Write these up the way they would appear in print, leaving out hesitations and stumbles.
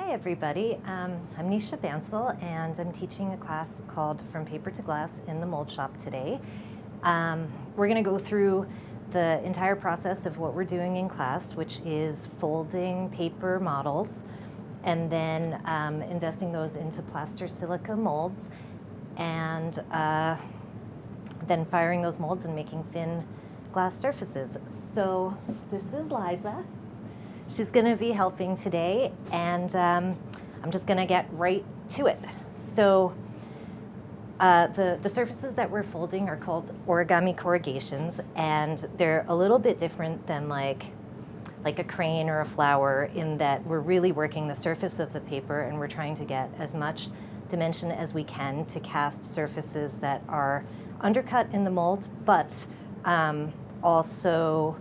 Hi everybody, I'm Nisha Bansil and I'm teaching a class called From Paper to Glass in the Mold Shop today. We're going to go through the entire process of what we're doing in class, which is folding paper models and then investing those into plaster silica molds and then firing those molds and making thin glass surfaces. So this is Liza. She's going to be helping today, and I'm just going to get right to it. So the surfaces that we're folding are called origami corrugations, and they're a little bit different than like a crane or a flower in that we're really working the surface of the paper, and we're trying to get as much dimension as we can to cast surfaces that are undercut in the mold, but also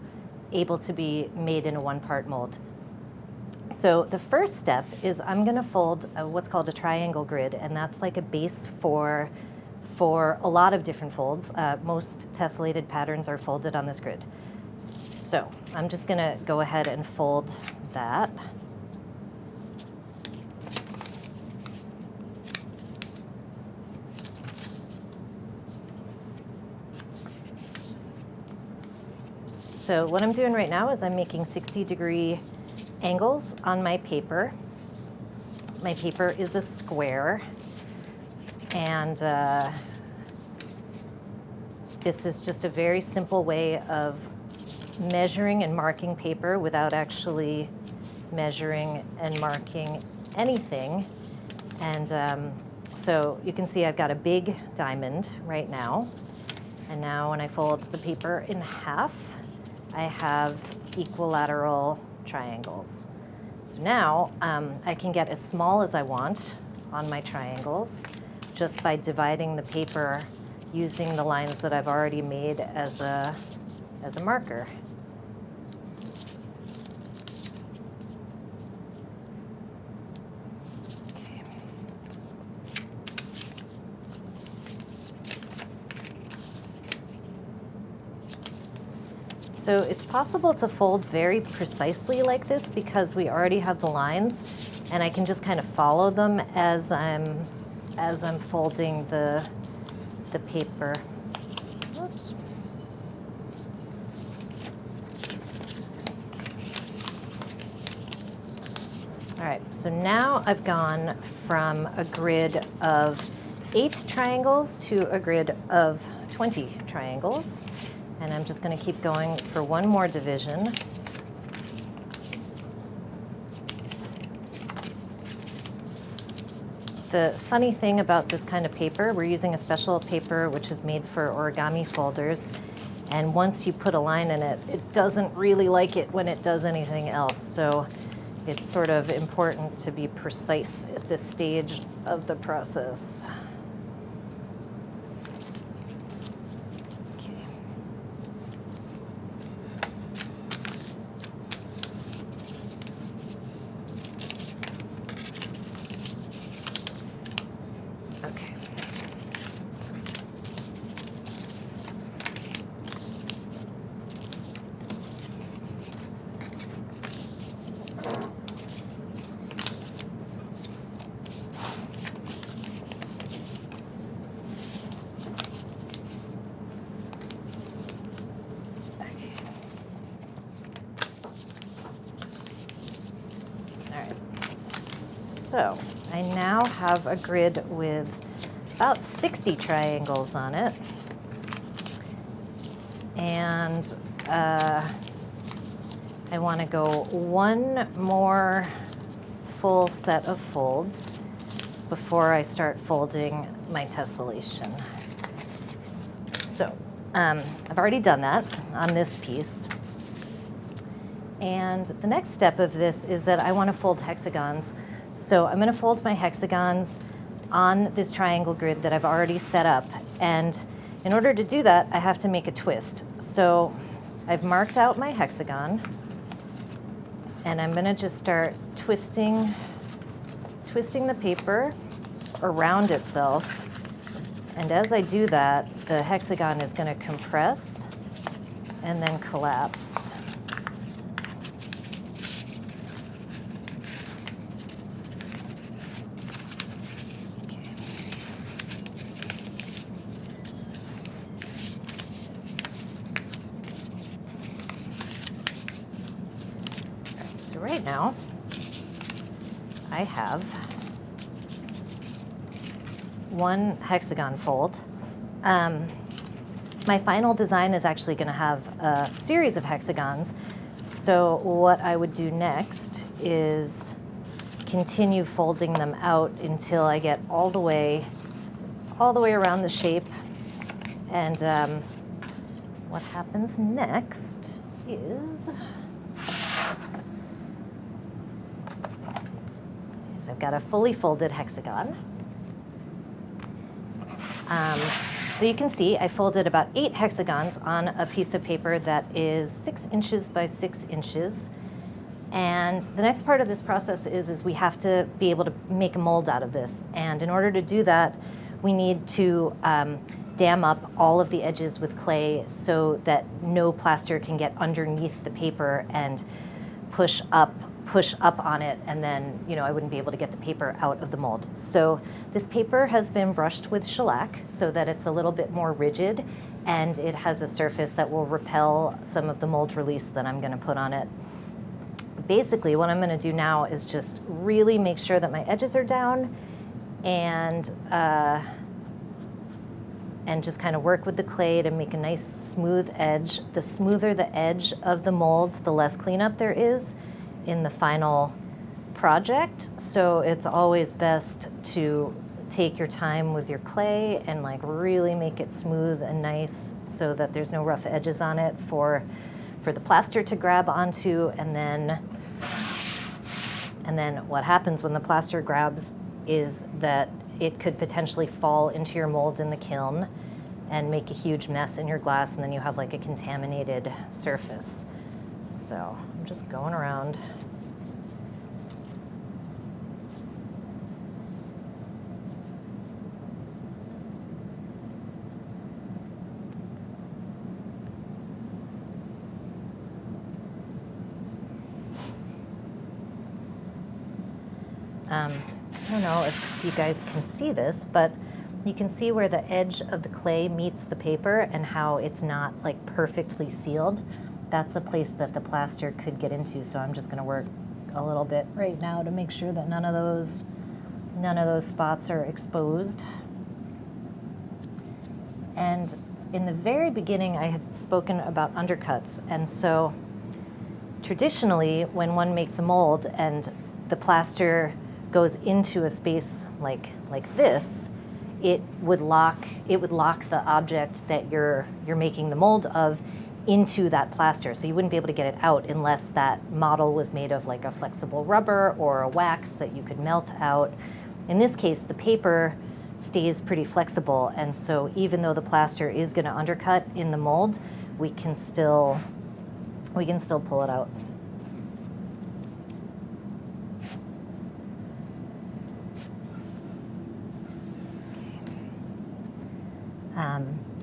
able to be made in a one-part mold. So the first step is I'm going to fold what's called a triangle grid, and that's like a base for a lot of different folds. Most tessellated patterns are folded on this grid. So I'm just going to go ahead and fold that. So what I'm doing right now is I'm making 60-degree angles on my paper. My paper is a square, and this is just a very simple way of measuring and marking paper without actually measuring and marking anything. And so you can see I've got a big diamond right now, and now when I fold the paper in half, I have equilateral triangles. So now I can get as small as I want on my triangles just by dividing the paper using the lines that I've already made as a marker. So it's possible to fold very precisely like this because we already have the lines, and I can just kind of follow them as I'm folding the paper. Oops. All right, so now I've gone from a grid of 8 triangles to a grid of 20 triangles. And I'm just going to keep going for one more division. The funny thing about this kind of paper, we're using a special paper which is made for origami folders. And once you put a line in it, it doesn't really like it when it does anything else. So it's sort of important to be precise at this stage of the process. So I now have a grid with about 60 triangles on it, and I want to go one more full set of folds before I start folding my tessellation. So I've already done that on this piece. And the next step of this is that I want to fold hexagons. So I'm going to fold my hexagons on this triangle grid that I've already set up. And in order to do that, I have to make a twist. So I've marked out my hexagon, and I'm going to just start twisting the paper around itself. And as I do that, the hexagon is going to compress and then collapse. right now, I have one hexagon fold. My final design is actually going to have a series of hexagons. So what I would do next is continue folding them out until I get all the way around the shape. And what happens next is I've got a fully folded hexagon. So you can see I folded about 8 hexagons on a piece of paper that is 6 inches by 6 inches. And the next part of this process is we have to be able to make a mold out of this. And in order to do that, we need to dam up all of the edges with clay so that no plaster can get underneath the paper and push up on it, and then I wouldn't be able to get the paper out of the mold. So this paper has been brushed with shellac so that it's a little bit more rigid, and it has a surface that will repel some of the mold release that I'm going to put on it. Basically, what I'm going to do now is just really make sure that my edges are down and just kind of work with the clay to make a nice smooth edge. The smoother the edge of the mold, the less cleanup there is in the final project. So it's always best to take your time with your clay and like really make it smooth and nice so that there's no rough edges on it for the plaster to grab onto. And then what happens when the plaster grabs is that it could potentially fall into your mold in the kiln and make a huge mess in your glass, and then you have like a contaminated surface. So I'm just going around. I don't know if you guys can see this, but you can see where the edge of the clay meets the paper and how it's not like perfectly sealed. That's a place that the plaster could get into, so I'm just going to work a little bit right now to make sure that none of those spots are exposed. And in the very beginning, I had spoken about undercuts, and so traditionally when one makes a mold and the plaster goes into a space like this, it would lock the object that you're making the mold of into that plaster. So you wouldn't be able to get it out unless that model was made of like a flexible rubber or a wax that you could melt out. In this case, the paper stays pretty flexible, and so even though the plaster is going to undercut in the mold, we can still pull it out.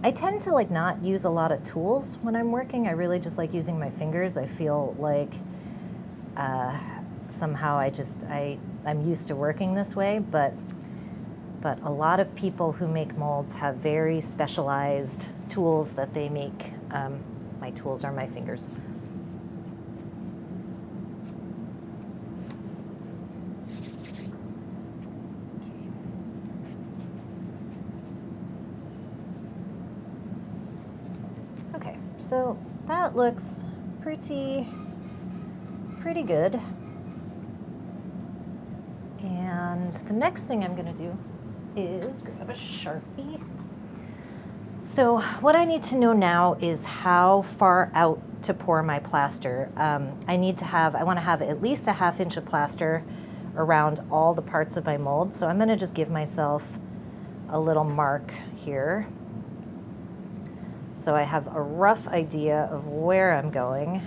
I tend to like not use a lot of tools when I'm working. I really just like using my fingers. I feel like somehow I'm used to working this way, but a lot of people who make molds have very specialized tools that they make. My tools are my fingers. So that looks pretty good. And the next thing I'm going to do is grab a Sharpie. So what I need to know now is how far out to pour my plaster. I want to have at least a 1/2 inch of plaster around all the parts of my mold. So I'm going to just give myself a little mark here, so I have a rough idea of where I'm going.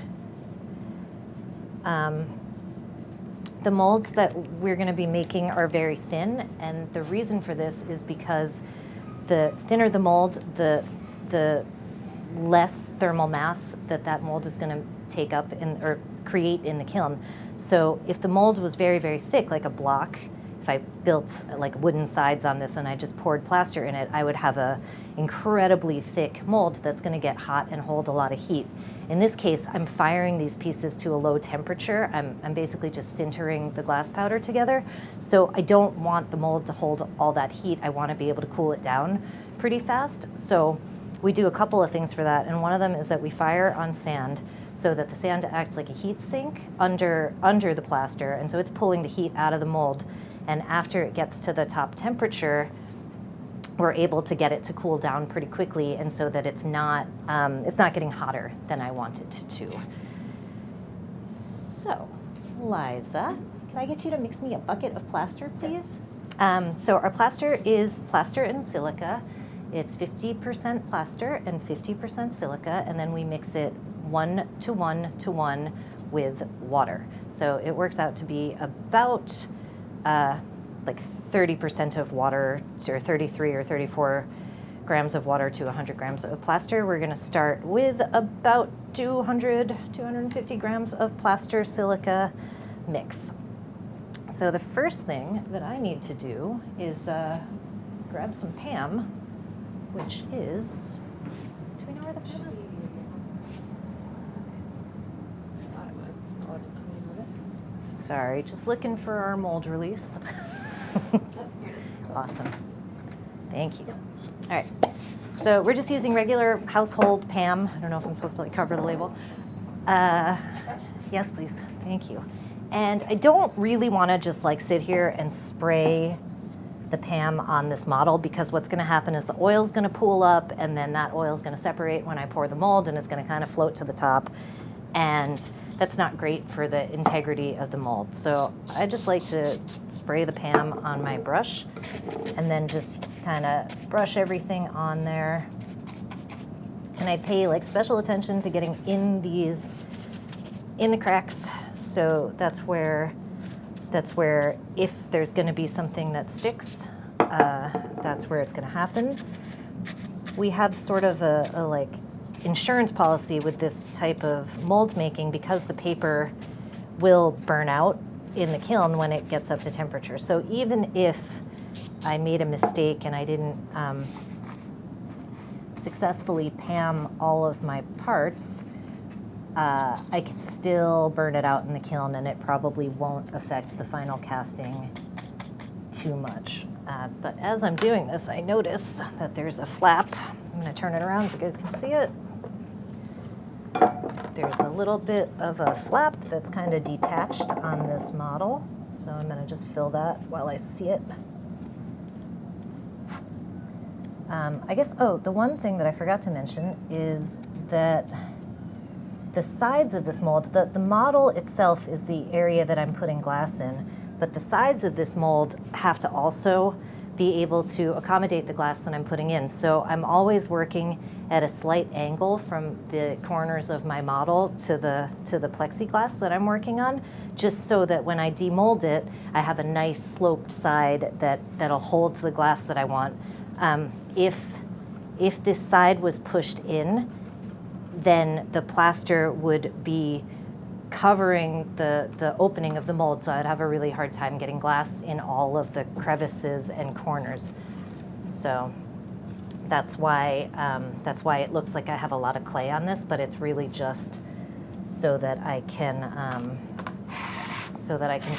The molds that we're going to be making are very thin, and the reason for this is because the thinner the mold, the less thermal mass that mold is going to take up or create in the kiln. So if the mold was very, very thick, like a block, if I built like wooden sides on this and I just poured plaster in it, I would have a incredibly thick mold that's going to get hot and hold a lot of heat. In this case, I'm firing these pieces to a low temperature. I'm basically just sintering the glass powder together. So I don't want the mold to hold all that heat. I want to be able to cool it down pretty fast. So we do a couple of things for that, and one of them is that we fire on sand so that the sand acts like a heat sink under the plaster, and so it's pulling the heat out of the mold. And after it gets to the top temperature, we're able to get it to cool down pretty quickly, and so that it's not getting hotter than I want it to. So, Liza, can I get you to mix me a bucket of plaster, please? So our plaster is plaster and silica. It's 50% plaster and 50% silica, and then we mix it 1 to 1 to 1 with water. So it works out to be about like 30% of water, or 33 or 34 grams of water to 100 grams of plaster. We're going to start with about 250 grams of plaster silica mix. So the first thing that I need to do is grab some PAM, which is, do we know where the PAM is? I thought it was. Oh, did somebody move it? Sorry, just looking for our mold release. Oh, here it is. Awesome. Thank you. All right. So we're just using regular household PAM. I don't know if I'm supposed to like cover the label. Yes, please. Thank you. And I don't really want to just like sit here and spray the PAM on this model, because what's going to happen is the oil's going to pool up, and then that oil's going to separate when I pour the mold, and it's going to kind of float to the top. And that's not great for the integrity of the mold. So I just like to spray the PAM on my brush and then just kind of brush everything on there. And I pay like special attention to getting in the cracks. So that's where if there's going to be something that sticks, that's where it's going to happen. We have sort of a like insurance policy with this type of mold making, because the paper will burn out in the kiln when it gets up to temperature. So even if I made a mistake and I didn't successfully PAM all of my parts, I can still burn it out in the kiln, and it probably won't affect the final casting too much. But as I'm doing this, I notice that there's a flap. I'm going to turn it around so you guys can see it. There's a little bit of a flap that's kind of detached on this model, so I'm going to just fill that while I see it. I guess, the one thing that I forgot to mention is that the sides of this mold, the model itself is the area that I'm putting glass in, but the sides of this mold have to also be able to accommodate the glass that I'm putting in. So I'm always working at a slight angle from the corners of my model to the plexiglass that I'm working on, just so that when I demold it, I have a nice sloped side that'll hold to the glass that I want. If this side was pushed in, then the plaster would be covering the opening of the mold, so I'd have a really hard time getting glass in all of the crevices and corners. So that's why it looks like I have a lot of clay on this, but it's really just so that I can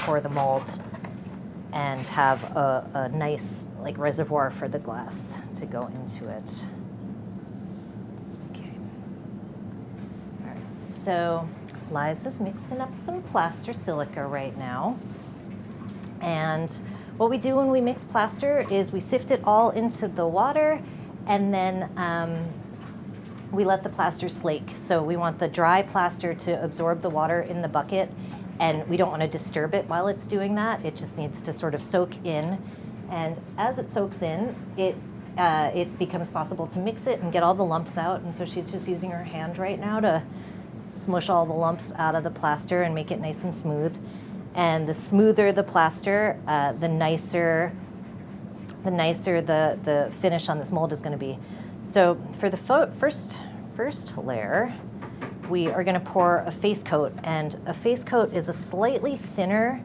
pour the mold and have a nice like reservoir for the glass to go into it. Okay. All right. So Liza's mixing up some plaster silica right now. And what we do when we mix plaster is we sift it all into the water, and then we let the plaster slake. So we want the dry plaster to absorb the water in the bucket, and we don't want to disturb it while it's doing that. It just needs to sort of soak in. And as it soaks in, it becomes possible to mix it and get all the lumps out. And so she's just using her hand right now to smush all the lumps out of the plaster and make it nice and smooth. And the smoother the plaster, the nicer the finish on this mold is going to be. So for the first layer, we are going to pour a face coat, and a face coat is a slightly thinner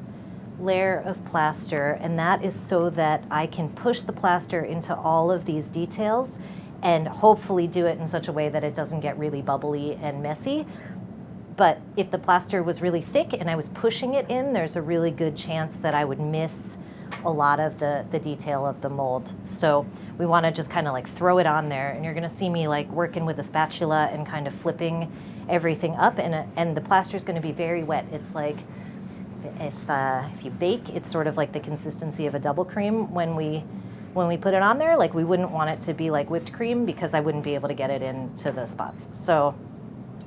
layer of plaster, and that is so that I can push the plaster into all of these details and hopefully do it in such a way that it doesn't get really bubbly and messy. But if the plaster was really thick and I was pushing it in, there's a really good chance that I would miss a lot of the detail of the mold. So we want to just kind of like throw it on there, and you're going to see me like working with a spatula and kind of flipping everything up, and the plaster is going to be very wet. It's like if you bake, it's sort of like the consistency of a double cream when we put it on there. Like we wouldn't want it to be like whipped cream because I wouldn't be able to get it into the spots. So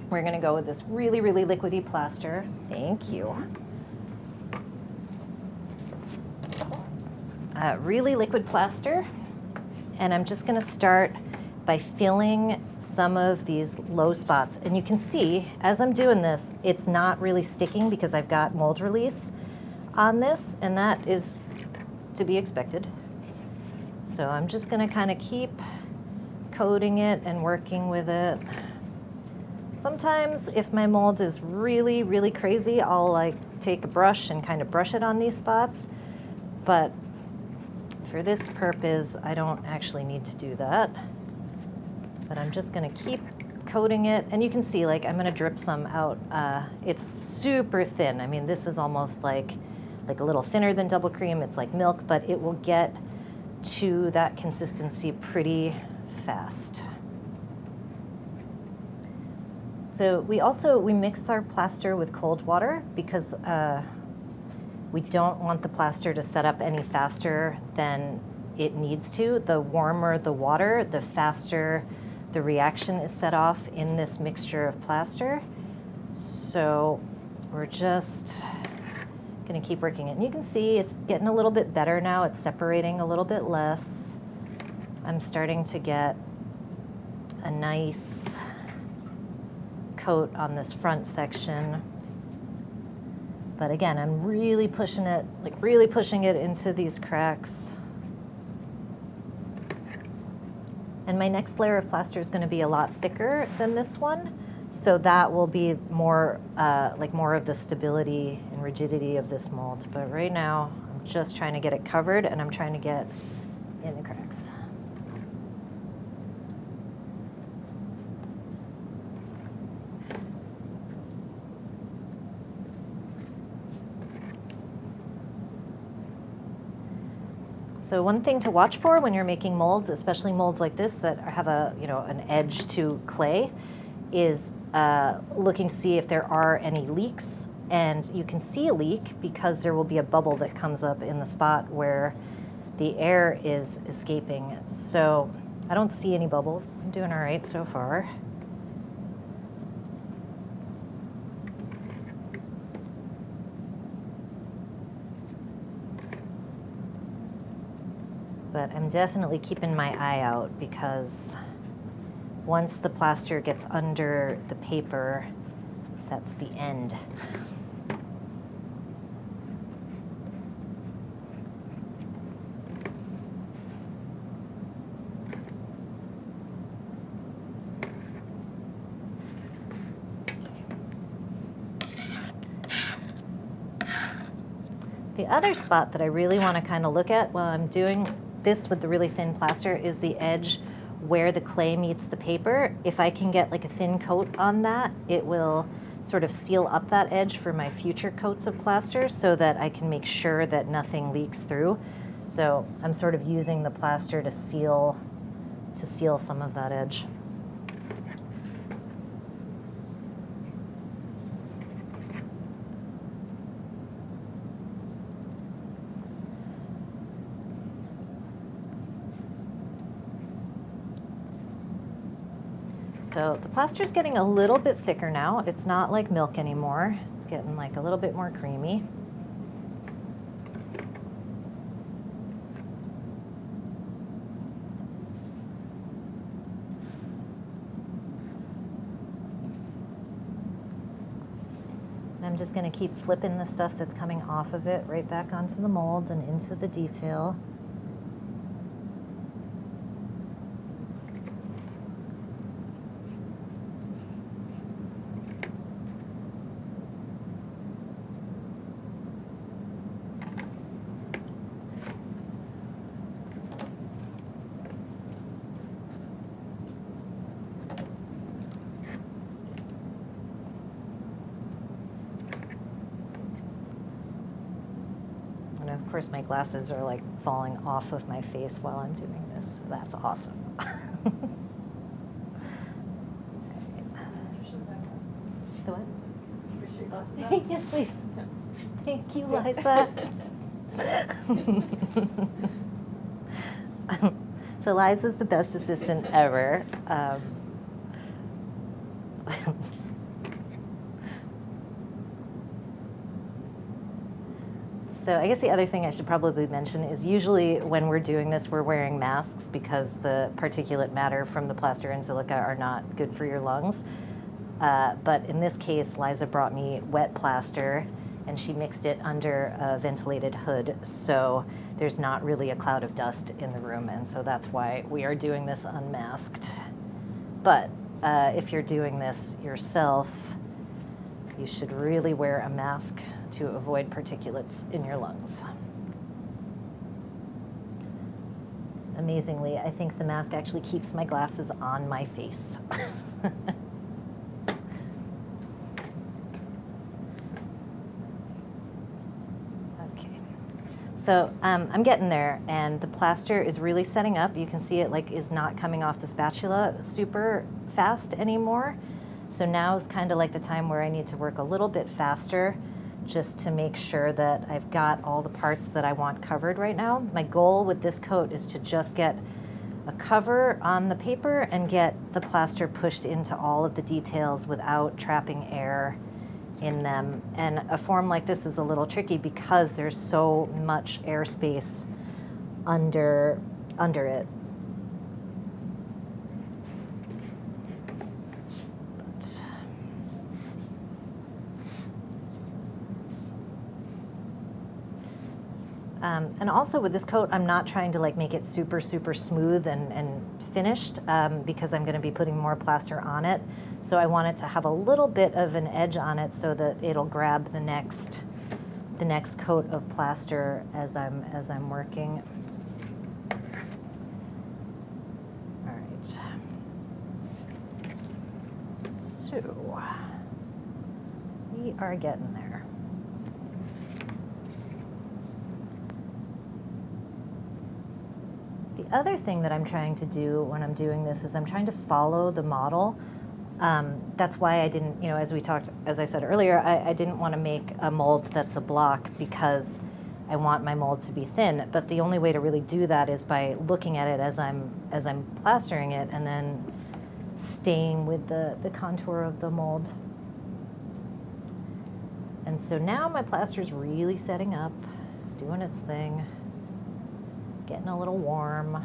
we're going to go with this really, really liquidy plaster. Thank you. Really liquid plaster. And I'm just going to start by filling some of these low spots. And you can see, as I'm doing this, it's not really sticking because I've got mold release on this, and that is to be expected. So I'm just going to kind of keep coating it and working with it. Sometimes if my mold is really, really crazy, I'll like take a brush and kind of brush it on these spots. But for this purpose, I don't actually need to do that. But I'm just going to keep coating it. And you can see, like, I'm going to drip some out. It's super thin. I mean, this is almost like a little thinner than double cream. It's like milk, but it will get to that consistency pretty fast. So we mix our plaster with cold water because we don't want the plaster to set up any faster than it needs to. The warmer the water, the faster the reaction is set off in this mixture of plaster. So we're just going to keep working it. And you can see it's getting a little bit better now. It's separating a little bit less. I'm starting to get a nice coat on this front section. But again, I'm really pushing it, like really pushing it into these cracks. And my next layer of plaster is going to be a lot thicker than this one. So that will be more, like more of the stability and rigidity of this mold. But right now, I'm just trying to get it covered, and I'm trying to get in the cracks. So one thing to watch for when you're making molds, especially molds like this that have a, an edge to clay, is looking to see if there are any leaks. And you can see a leak because there will be a bubble that comes up in the spot where the air is escaping. So I don't see any bubbles. I'm doing all right so far. But I'm definitely keeping my eye out because once the plaster gets under the paper, that's the end. The other spot that I really want to kind of look at while I'm doing this with the really thin plaster is the edge where the clay meets the paper. If I can get like a thin coat on that, it will sort of seal up that edge for my future coats of plaster so that I can make sure that nothing leaks through. So I'm sort of using the plaster to seal some of that edge. So the plaster is getting a little bit thicker now. It's not like milk anymore. It's getting like a little bit more creamy. And I'm just going to keep flipping the stuff that's coming off of it right back onto the mold and into the detail. of course my glasses are like falling off of my face while I'm doing this. So that's awesome. The what? Yes, please. Thank you, Liza. So Liza's the best assistant ever. So I guess the other thing I should probably mention is usually when we're doing this, we're wearing masks because the particulate matter from the plaster and silica are not good for your lungs. But in this case, Liza brought me wet plaster and she mixed it under a ventilated hood. So there's not really a cloud of dust in the room. And so that's why we are doing this unmasked. But if you're doing this yourself, you should really wear a mask to avoid particulates in your lungs. Amazingly, I think the mask actually keeps my glasses on my face. Okay, so I'm getting there, and the plaster is really setting up. You can see it like is not coming off the spatula super fast anymore. So now is kind of like the time where I need to work a little bit faster just to make sure that I've got all the parts that I want covered right now. My goal with this coat is to just get a cover on the paper and get the plaster pushed into all of the details without trapping air in them. And a form like this is a little tricky because there's so much airspace under it. And also with this coat, I'm not trying to like make it super, super smooth and finished because I'm going to be putting more plaster on it. So I want it to have a little bit of an edge on it so that it'll grab the next coat of plaster as I'm working. All right. So we are getting there. The other thing that I'm trying to do when I'm doing this is I'm trying to follow the model. That's why I didn't, as I said earlier, I didn't want to make a mold that's a block because I want my mold to be thin. But the only way to really do that is by looking at it as I'm plastering it and then staying with the contour of the mold. And so now my plaster's really setting up. It's doing its thing. Getting a little warm.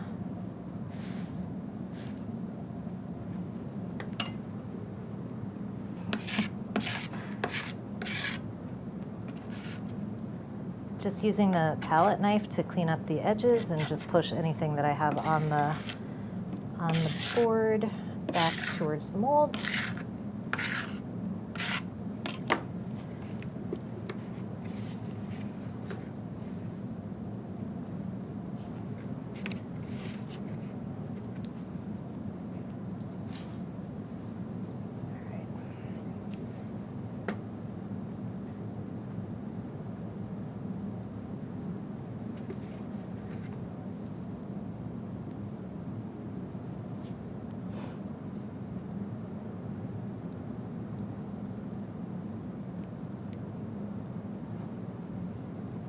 Just using the palette knife to clean up the edges and just push anything that I have on the board back towards the mold.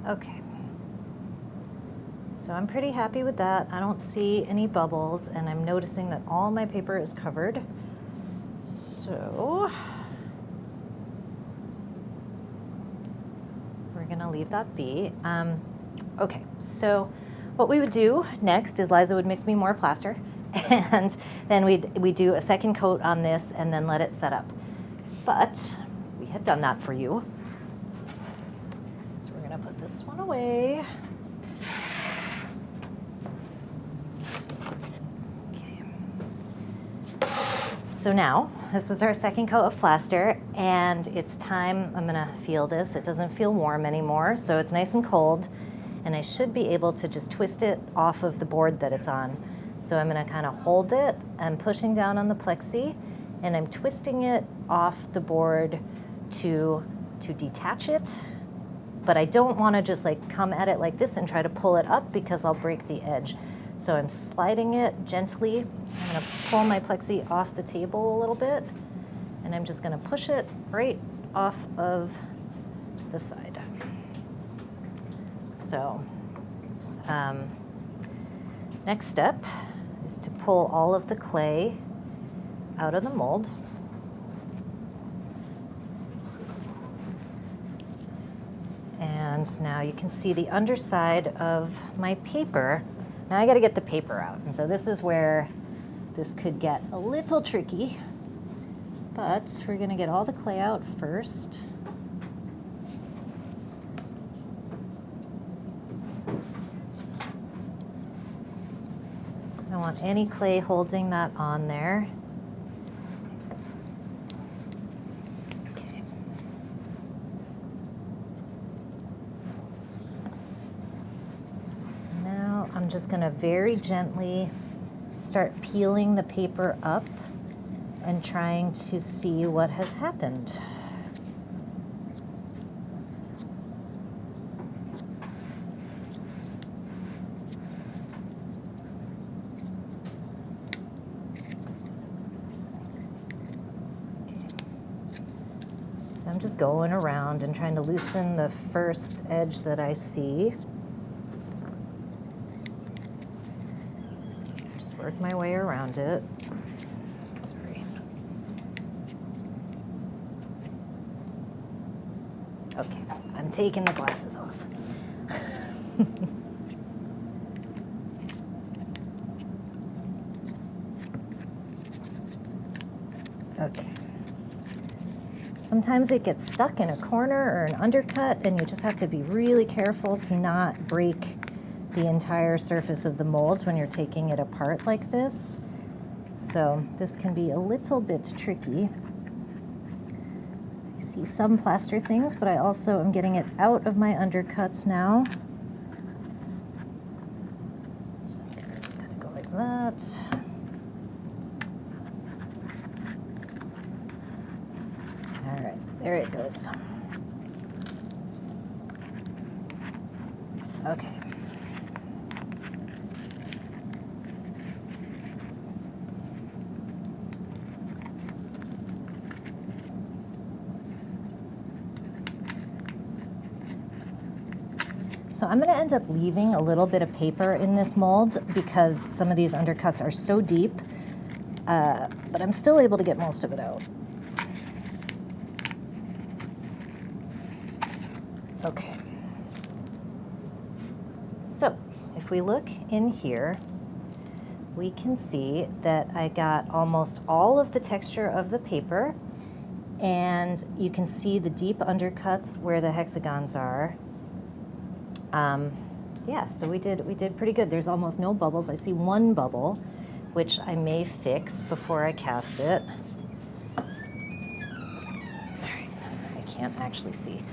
Okay, so I'm pretty happy with that. I don't see any bubbles, and I'm noticing that all my paper is covered. So we're gonna leave that be. Okay, so what we would do next is Liza would mix me more plaster, and then we'd do a second coat on this and then let it set up. But we had done that for you. Put this one away. Okay. So now, this is our second coat of plaster, and it's time. I'm gonna feel this. It doesn't feel warm anymore, so it's nice and cold, and I should be able to just twist it off of the board that it's on. So I'm gonna kind of hold it. I'm pushing down on the plexi, and I'm twisting it off the board to detach it. but I don't want to just like come at it like this and try to pull it up because I'll break the edge. So I'm sliding it gently. I'm going to pull my plexi off the table a little bit, and I'm just going to push it right off of the side. So next step is to pull all of the clay out of the mold. And now you can see the underside of my paper. Now I got to get the paper out. And so this is where this could get a little tricky. But we're going to get all the clay out first. I don't want any clay holding that on there. Okay. Now I'm just going to very gently start peeling the paper up and trying to see what has happened. So I'm just going around and trying to loosen the first edge that I see. Just work my way around it. Okay, I'm taking the glasses off. Okay. Sometimes it gets stuck in a corner or an undercut, and you just have to be really careful to not break the entire surface of the mold when you're taking it apart like this. So this can be a little bit tricky. I see some plaster things, but I also am getting it out of my undercuts now. So I'm just gonna go like that. All right, there it goes. Okay. So I'm going to end up leaving a little bit of paper in this mold because some of these undercuts are so deep, but I'm still able to get most of it out. Okay. So if we look in here, we can see that I got almost all of the texture of the paper, and you can see the deep undercuts where the hexagons are. Yeah, so we did pretty good. There's almost no bubbles. I see one bubble, which I may fix before I cast it. All right, I can't actually see.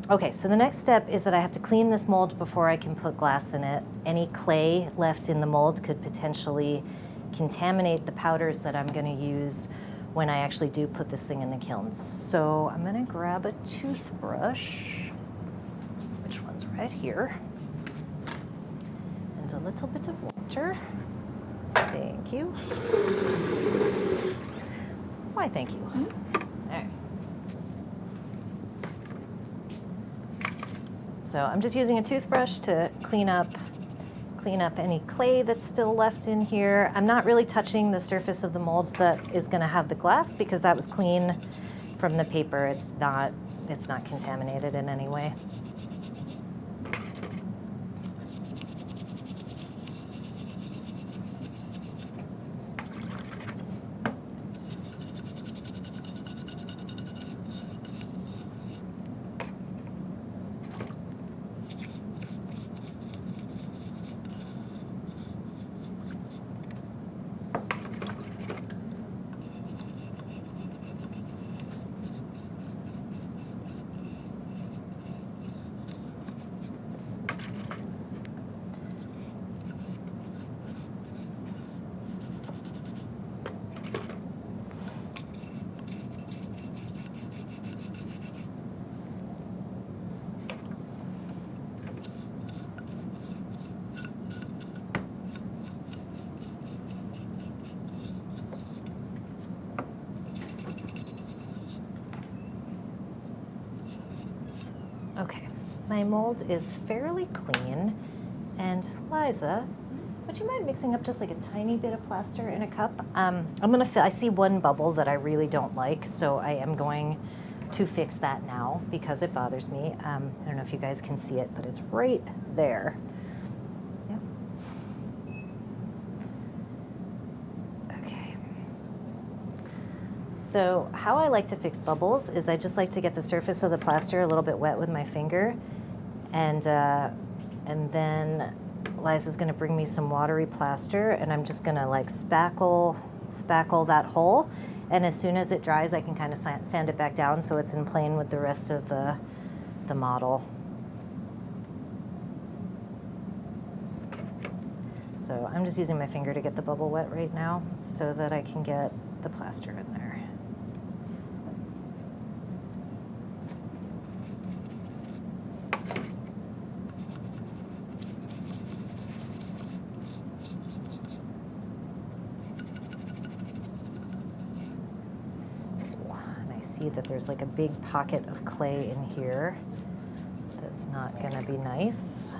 Okay, so the next step is that I have to clean this mold before I can put glass in it. Any clay left in the mold could potentially contaminate the powders that I'm going to use when I actually do put this thing in the kiln. So I'm going to grab a toothbrush. Which one's right here? And a little bit of water. Thank you. Why, thank you. Mm-hmm. All right. So I'm just using a toothbrush to clean up any clay that's still left in here. I'm not really touching the surface of the mold that is going to have the glass because that was clean from the paper. It's not contaminated in any way. my mold is fairly clean. And Liza, would you mind mixing up just like a tiny bit of plaster in a cup? I see one bubble that I really don't like, so I am going to fix that now because it bothers me. I don't know if you guys can see it, but it's right there. Yep. Okay. So how I like to fix bubbles is I just like to get the surface of the plaster a little bit wet with my finger, and then Liza's going to bring me some watery plaster, and I'm just going to like spackle that hole, and as soon as it dries I can kind of sand it back down so it's in plane with the rest of the model. So I'm just using my finger to get the bubble wet right now so that I can get the plaster in there. That there's like a big pocket of clay in here that's not going to be nice.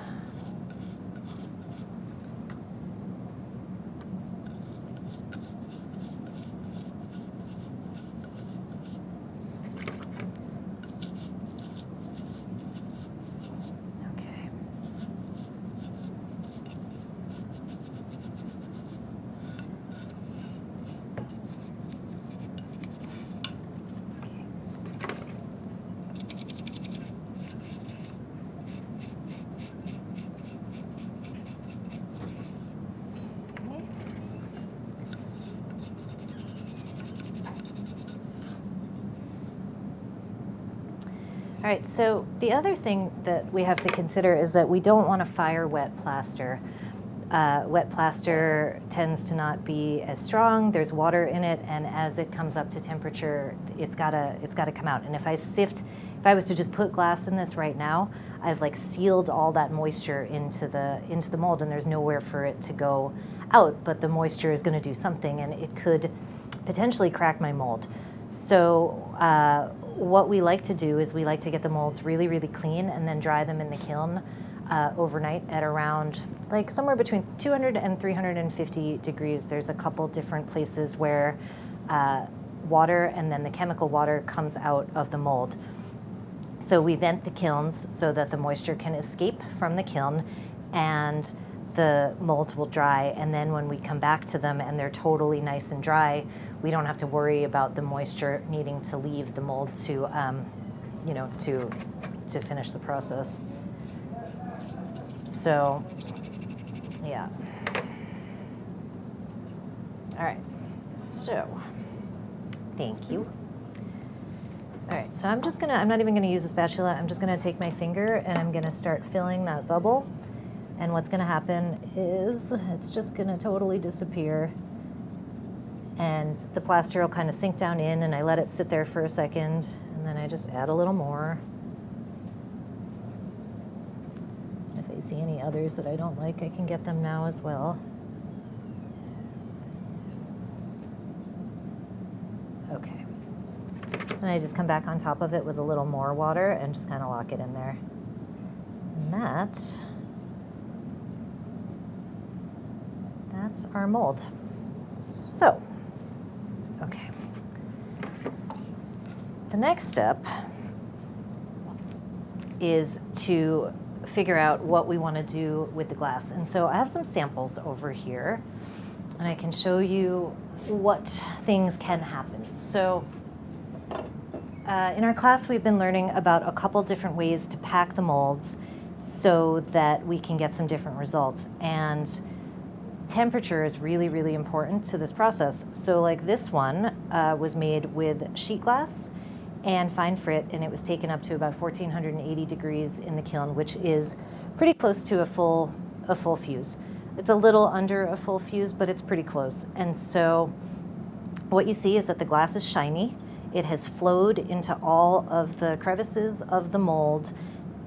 Okay. All right, so the other thing that we have to consider is that we don't want to fire wet plaster. Wet plaster tends to not be as strong. There's water in it, and as it comes up to temperature, it's gotta come out. And if I was to just put glass in this right now, I've like sealed all that moisture into the mold, and there's nowhere for it to go out. But the moisture is going to do something, and it could potentially crack my mold. So what we like to do is we like to get the molds really, really clean and then dry them in the kiln overnight at around like somewhere between 200 and 350 degrees. There's a couple different places where water and then the chemical water comes out of the mold. So we vent the kilns so that the moisture can escape from the kiln and the molds will dry. And then when we come back to them and they're totally nice and dry, we don't have to worry about the moisture needing to leave the mold to finish the process. So, yeah. All right, so, thank you. All right, so I'm not even gonna use a spatula. I'm just gonna take my finger and I'm gonna start filling that bubble. And what's gonna happen is it's just gonna totally disappear. And the plaster will kind of sink down in, and I let it sit there for a second, and then I just add a little more. If I see any others that I don't like, I can get them now as well. Okay. And I just come back on top of it with a little more water and just kind of lock it in there. And that's our mold. So, okay. The next step is to figure out what we want to do with the glass. And so I have some samples over here, and I can show you what things can happen. So in our class, we've been learning about a couple different ways to pack the molds so that we can get some different results. And temperature is really, really important to this process. So like this one was made with sheet glass and fine frit, and it was taken up to about 1480 degrees in the kiln, which is pretty close to a full fuse. It's a little under a full fuse, but it's pretty close. And so what you see is that the glass is shiny. It has flowed into all of the crevices of the mold,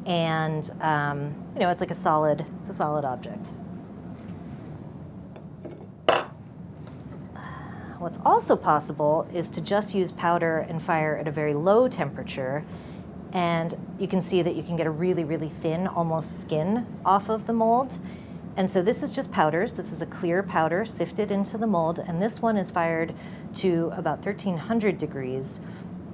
and it's like a solid object. What's also possible is to just use powder and fire at a very low temperature And you can see that you can get a really, really thin, almost skin off of the mold. And so this is just powders. This is a clear powder sifted into the mold, and this one is fired to about 1300 degrees.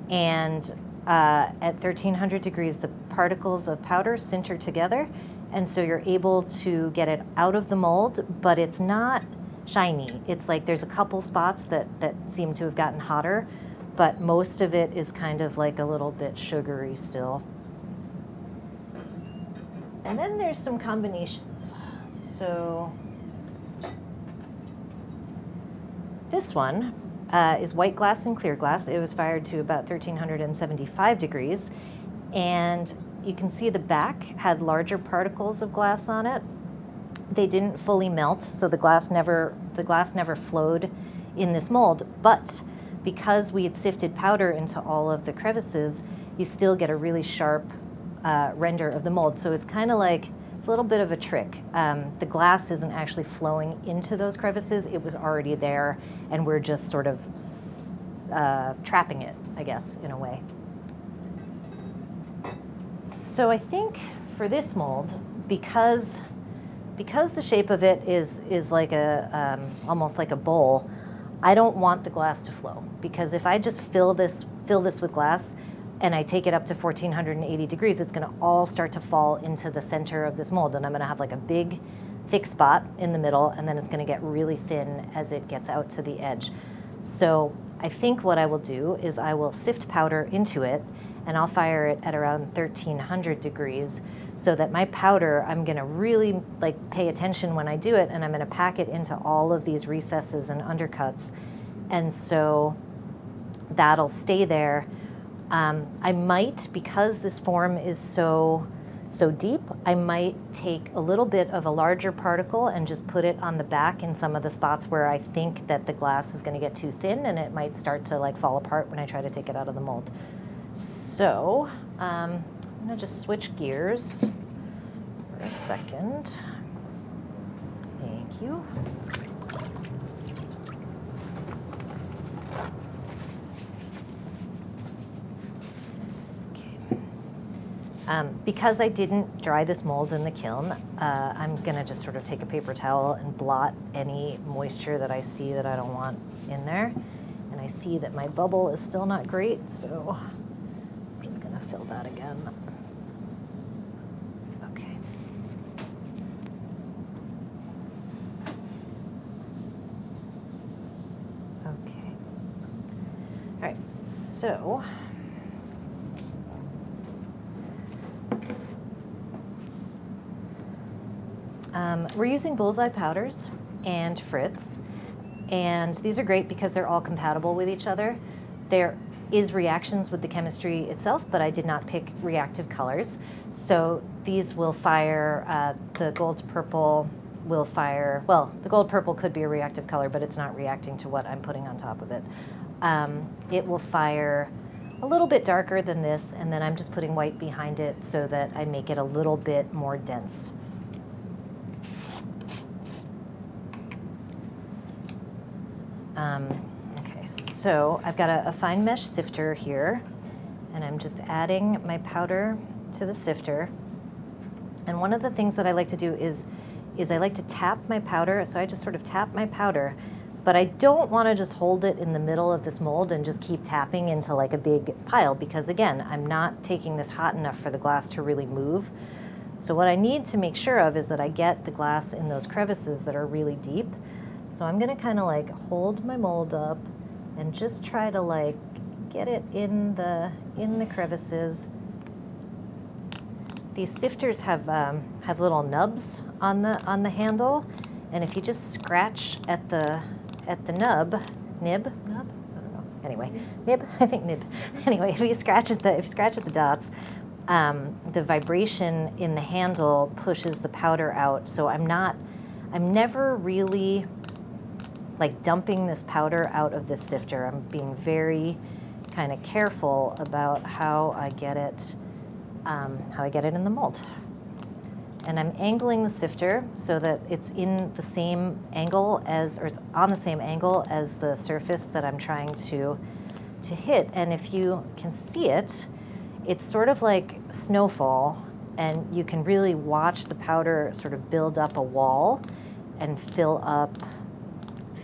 And at 1300 degrees, the particles of powder sinter together, and so you're able to get it out of the mold, but it's not shiny. It's like there's a couple spots that seem to have gotten hotter, but most of it is kind of like a little bit sugary still. And then there's some combinations. So this one is white glass and clear glass. It was fired to about 1375 degrees, and you can see the back had larger particles of glass on it. They didn't fully melt, so the glass never flowed in this mold, but because we had sifted powder into all of the crevices, you still get a really sharp render of the mold. So it's kind of like, it's a little bit of a trick. The glass isn't actually flowing into those crevices. It was already there, and we're just sort of trapping it, I guess, in a way. So I think for this mold, because the shape of it is like a almost like a bowl, I don't want the glass to flow, because if I just fill this with glass and I take it up to 1480 degrees, it's going to all start to fall into the center of this mold, and I'm going to have like a big thick spot in the middle, and then it's going to get really thin as it gets out to the edge. So I think what I will do is I will sift powder into it, and I'll fire it at around 1300 degrees, so that my powder, I'm going to really like pay attention when I do it, and I'm going to pack it into all of these recesses and undercuts, and so that'll stay there. I might, because this form is so deep, I might take a little bit of a larger particle and just put it on the back in some of the spots where I think that the glass is going to get too thin, and it might start to like fall apart when I try to take it out of the mold. So I'm going to just switch gears for a second. Thank you. Because I didn't dry this mold in the kiln, I'm going to just sort of take a paper towel and blot any moisture that I see that I don't want in there. And I see that my bubble is still not great, so I'm just going to fill that again. Okay. Okay. All right, so we're using bullseye powders and Fritz, and these are great because they're all compatible with each other. There is reactions with the chemistry itself, but I did not pick reactive colors. So these will fire, the gold purple will fire, well, the gold purple could be a reactive color, but it's not reacting to what I'm putting on top of it. It will fire a little bit darker than this, and then I'm just putting white behind it so that I make it a little bit more dense. Okay, so I've got a fine mesh sifter here, and I'm just adding my powder to the sifter. And one of the things that I like to do is I like to tap my powder, so I just sort of tap my powder, but I don't want to just hold it in the middle of this mold and just keep tapping into like a big pile, because again, I'm not taking this hot enough for the glass to really move. So what I need to make sure of is that I get the glass in those crevices that are really deep. So I'm going to kind of like hold my mold up and just try to like get it in the crevices. These sifters have little nubs on the handle, and if you just scratch at the nib, I don't know. Anyway, nib, I think nib. Anyway, if you scratch at the dots, the vibration in the handle pushes the powder out. So I'm never really like dumping this powder out of this sifter. I'm being very kind of careful about how I get it in the mold. And I'm angling the sifter so that it's in the same angle or it's on the same angle as the surface that I'm trying to hit. And if you can see it, It's sort of like snowfall, and you can really watch the powder sort of build up a wall and fill up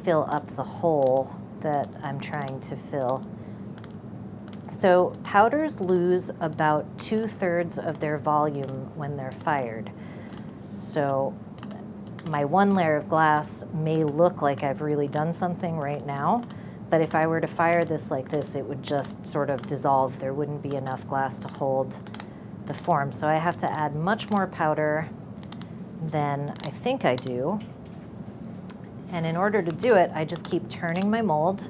the hole that I'm trying to fill. So powders lose about 2/3 of their volume when they're fired. So my one layer of glass may look like I've really done something right now, but if I were to fire this like this, it would just sort of dissolve. There wouldn't be enough glass to hold the form. So I have to add much more powder than I think I do. And in order to do it, I just keep turning my mold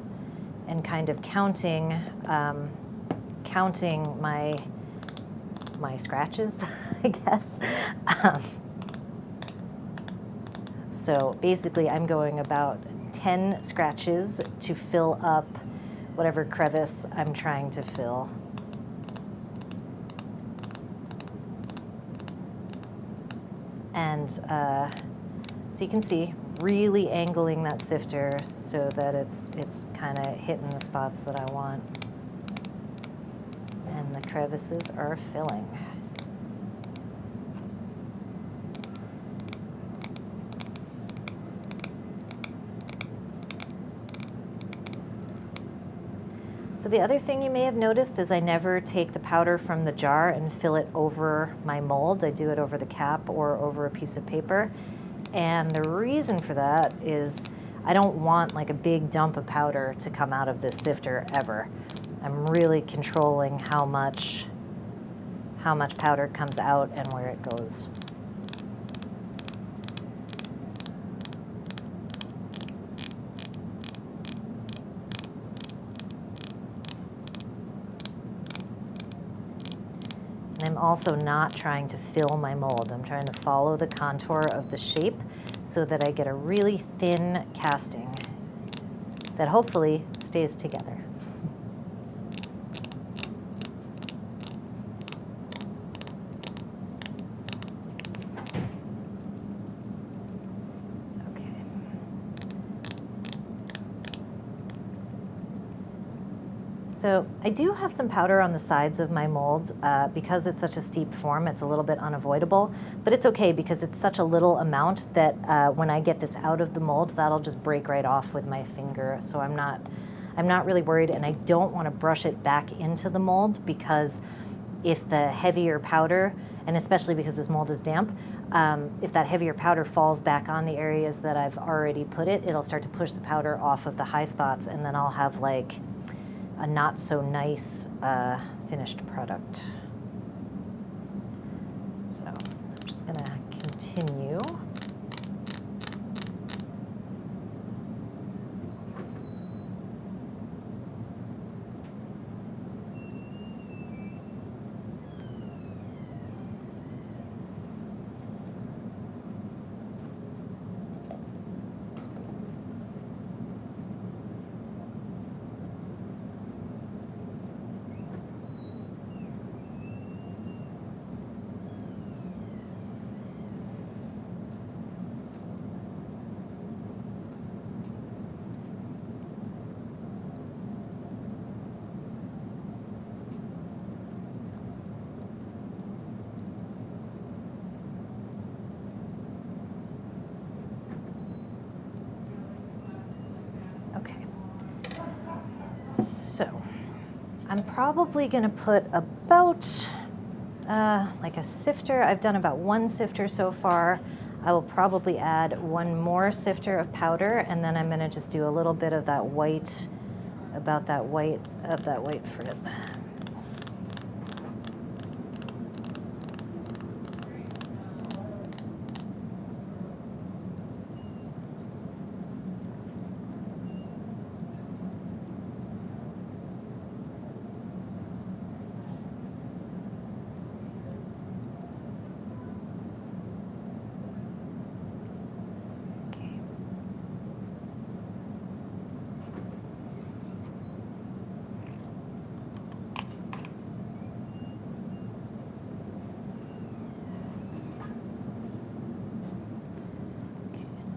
and kind of counting my scratches, I guess. So basically, I'm going about 10 scratches to fill up whatever crevice I'm trying to fill. And so you can see, really angling that sifter so that it's kind of hitting the spots that I want. And the crevices are filling. So the other thing you may have noticed is I never take the powder from the jar and fill it over my mold. I do it over the cap or over a piece of paper. And the reason for that is I don't want like a big dump of powder to come out of this sifter ever. I'm really controlling how much powder comes out and where it goes. And I'm also not trying to fill my mold. I'm trying to follow the contour of the shape so that I get a really thin casting that hopefully stays together. So I do have some powder on the sides of my mold because it's such a steep form. It's a little bit unavoidable, but it's okay because it's such a little amount that when I get this out of the mold, that'll just break right off with my finger. So I'm not really worried, and I don't want to brush it back into the mold because if the heavier powder, and especially because this mold is damp, if that heavier powder falls back on the areas that I've already put it, it'll start to push the powder off of the high spots, and then I'll have like a not so nice finished product. So I'm just gonna continue. So I'm probably going to put about like a sifter. I've done about one sifter so far. I will probably add one more sifter of powder, and then I'm going to just do a little bit of that white, about that white fruit.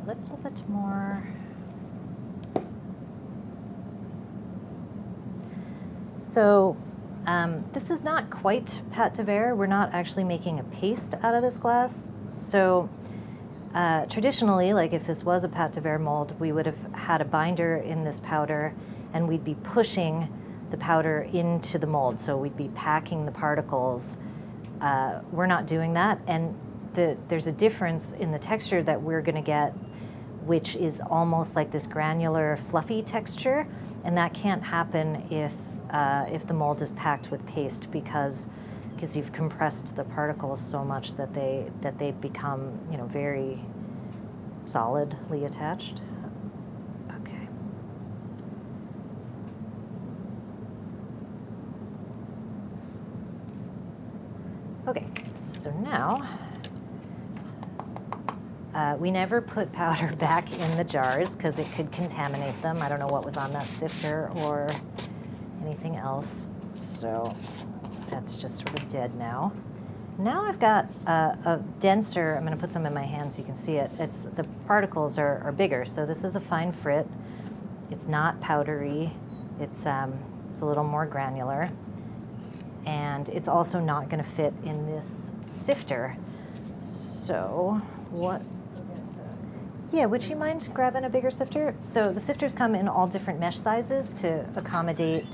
A little bit more. So This is not quite pâte de verre. We're not actually making a paste out of this glass. So traditionally, like if this was a pâte de verre mold, we would have had a binder in this powder and we'd be pushing the powder into the mold. So we'd be packing the particles. We're not doing that. And there's a difference in the texture that we're going to get, which is almost like this granular, fluffy texture. And that can't happen if the mold is packed with paste because you've compressed the particles so much that they become, you know, very solidly attached. Okay. Okay, so now we never put powder back in the jars because it could contaminate them. I don't know what was on that sifter or anything else, so that's just sort of dead now. Now I've got a denser, I'm going to put some in my hand so you can see it. The particles are bigger, so this is a fine frit. It's not powdery. It's a little more granular. And it's also not going to fit in this sifter. So what? Yeah, would you mind grabbing a bigger sifter? So the sifters come in all different mesh sizes to accommodate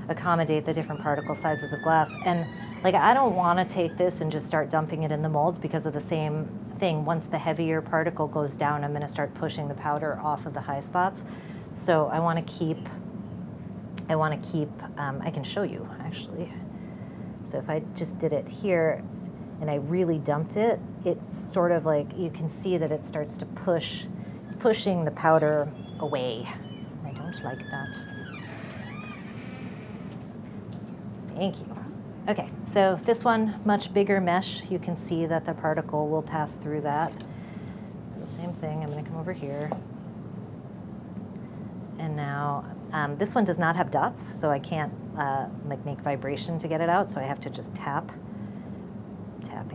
the different particle sizes of glass. And like, I don't want to take this and just start dumping it in the mold because of the same thing. Once the heavier particle goes down, I'm going to start pushing the powder off of the high spots. So I want to keep, I can show you actually. So if I just did it here and I really dumped it, it's sort of like, you can see that it starts to push, it's pushing the powder away. I don't like that. Thank you. Okay, so this one, much bigger mesh. You can see that the particle will pass through that. So same thing, I'm gonna come over here. And now, this one does not have dots, so I can't like make vibration to get it out, so I have to just tapping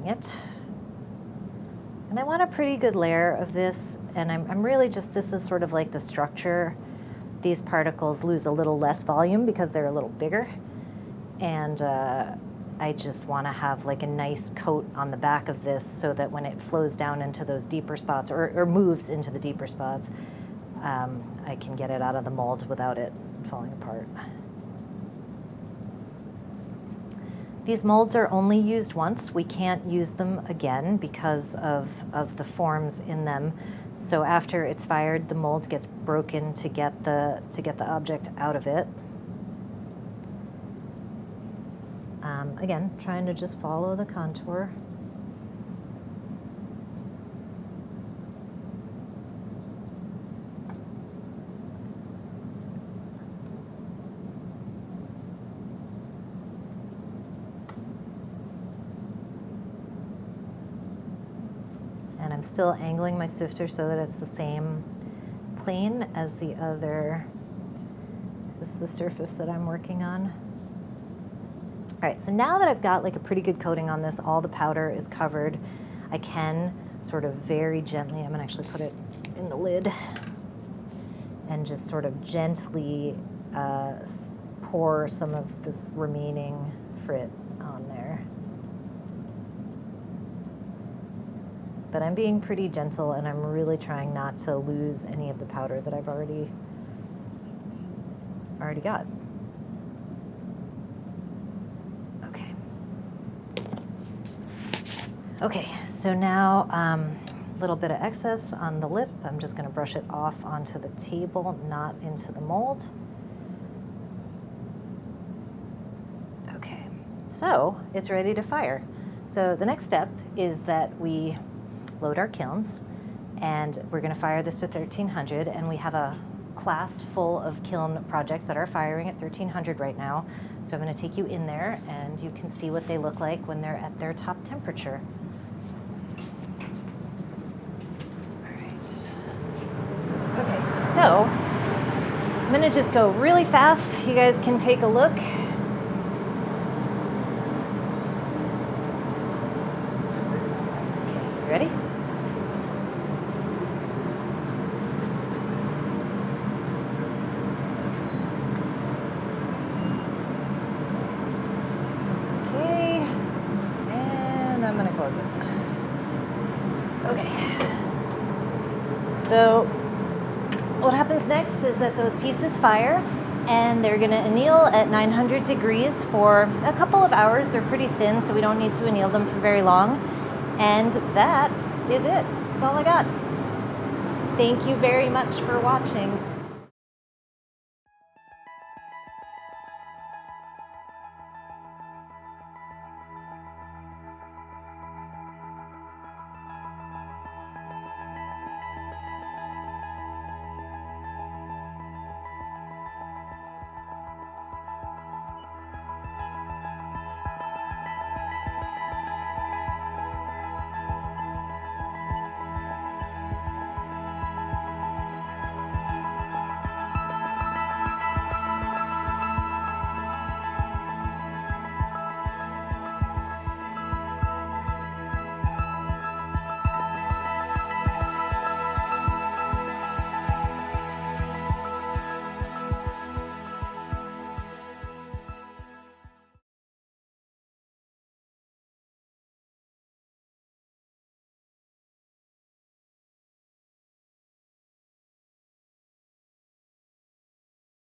it. And I want a pretty good layer of this, and I'm really just, this is sort of like the structure. These particles lose a little less volume because they're a little bigger. And I just want to have like a nice coat on the back of this so that when it flows down into those deeper spots or moves into the deeper spots, I can get it out of the mold without it falling apart. These molds are only used once. We can't use them again because of the forms in them. So after it's fired, the mold gets broken to get the object out of it. Again, trying to just follow the contour. And I'm still angling my sifter so that it's the same plane as the other, as the surface that I'm working on. All right, so now that I've got like a pretty good coating on this, all the powder is covered, I can sort of very gently, I'm gonna actually put it in the lid, and just sort of gently pour some of this remaining frit on there. But I'm being pretty gentle, and I'm really trying not to lose any of the powder that I've already got. Okay, so now a little bit of excess on the lip. I'm just going to brush it off onto the table, not into the mold. Okay, so it's ready to fire. So the next step is that we load our kilns, and we're going to fire this to 1300, and we have a class full of kiln projects that are firing at 1300 right now. So I'm going to take you in there, and you can see what they look like when they're at their top temperature. Okay, so I'm going to just go really fast. You guys can take a look. Okay, you ready? So what happens next is that those pieces fire, and they're going to anneal at 900 degrees for a couple of hours. They're pretty thin, so we don't need to anneal them for very long. And that is it. That's all I got. Thank you very much for watching.